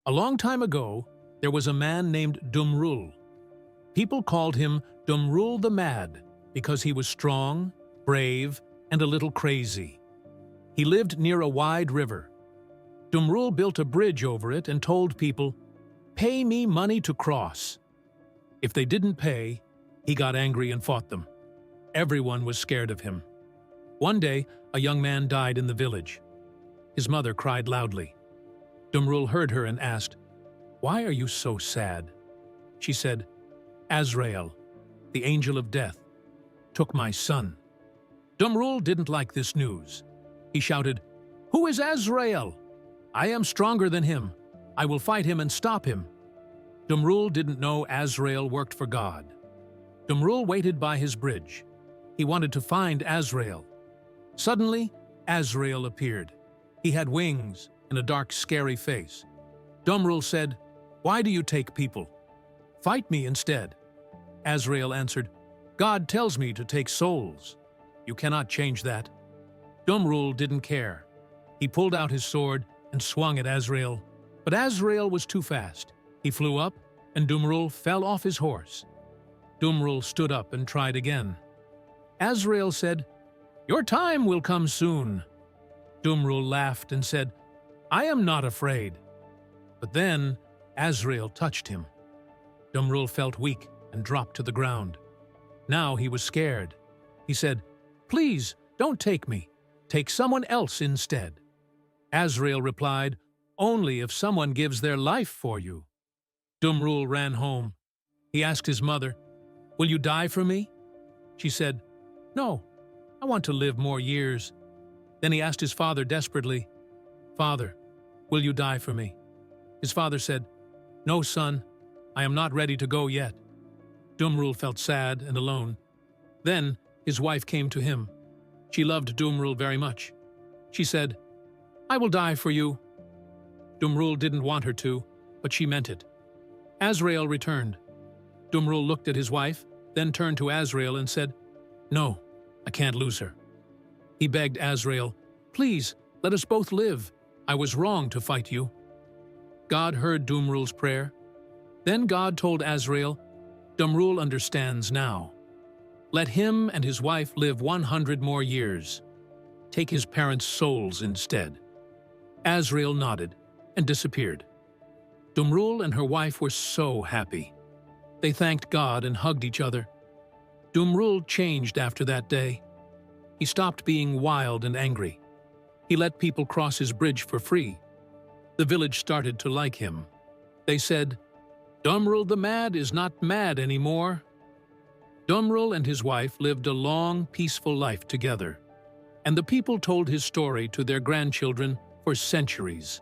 A long time ago, there was a man named DUMRUL. People called him DUMRUL the Mad because he was strong, brave, and a little crazy. He lived near a wide river. DUMRUL built a bridge over it and told people, "Pay me money to cross." If they didn't pay, he got angry and fought them. Everyone was scared of him. One day, a young man died in the village. His mother cried loudly. DUMRUL heard her and asked, "Why are you so sad?" She said, "Azrael, the angel of death, took my son." DUMRUL didn't like this news. He shouted, "Who is Azrael? I am stronger than him. I will fight him and stop him." DUMRUL didn't know Azrael worked for God. DUMRUL waited by his bridge. He wanted to find Azrael. Suddenly, Azrael appeared. He had wings and a dark, scary face. DUMRUL said, "Why do you take people? Fight me instead." Azrael answered, "God tells me to take souls. You cannot change that." DUMRUL didn't care. He pulled out his sword and swung at Azrael, but Azrael was too fast. He flew up, and DUMRUL fell off his horse. DUMRUL stood up and tried again. Azrael said, "Your time will come soon." DUMRUL laughed and said, "I am not afraid." But then Azrael touched him. DUMRUL felt weak and dropped to the ground. Now he was scared. He said, "Please, don't take me. Take someone else instead." Azrael replied, "Only if someone gives their life for you." DUMRUL ran home. He asked his mother, "Will you die for me?" She said, "No, I want to live more years." Then he asked his father desperately, "Father, will you die for me?" His father said, "No, son, I am not ready to go yet." DUMRUL felt sad and alone. Then his wife came to him. She loved DUMRUL very much. She said, "I will die for you." DUMRUL didn't want her to, but she meant it. Azrael returned. DUMRUL looked at his wife, then turned to Azrael and said, "No, I can't lose her." He begged Azrael, "Please, let us both live. I was wrong to fight you." God heard DUMRUL's prayer. Then God told Azrael, "DUMRUL understands now. Let him and his wife live 100 more years. Take his parents' souls instead." Azrael nodded and disappeared. DUMRUL and her wife were so happy. They thanked God and hugged each other. DUMRUL changed after that day. He stopped being wild and angry. He let people cross his bridge for free. The village started to like him. They said, "DUMRUL the Mad is not mad anymore." DUMRUL and his wife lived a long, peaceful life together, and the people told his story to their grandchildren for centuries.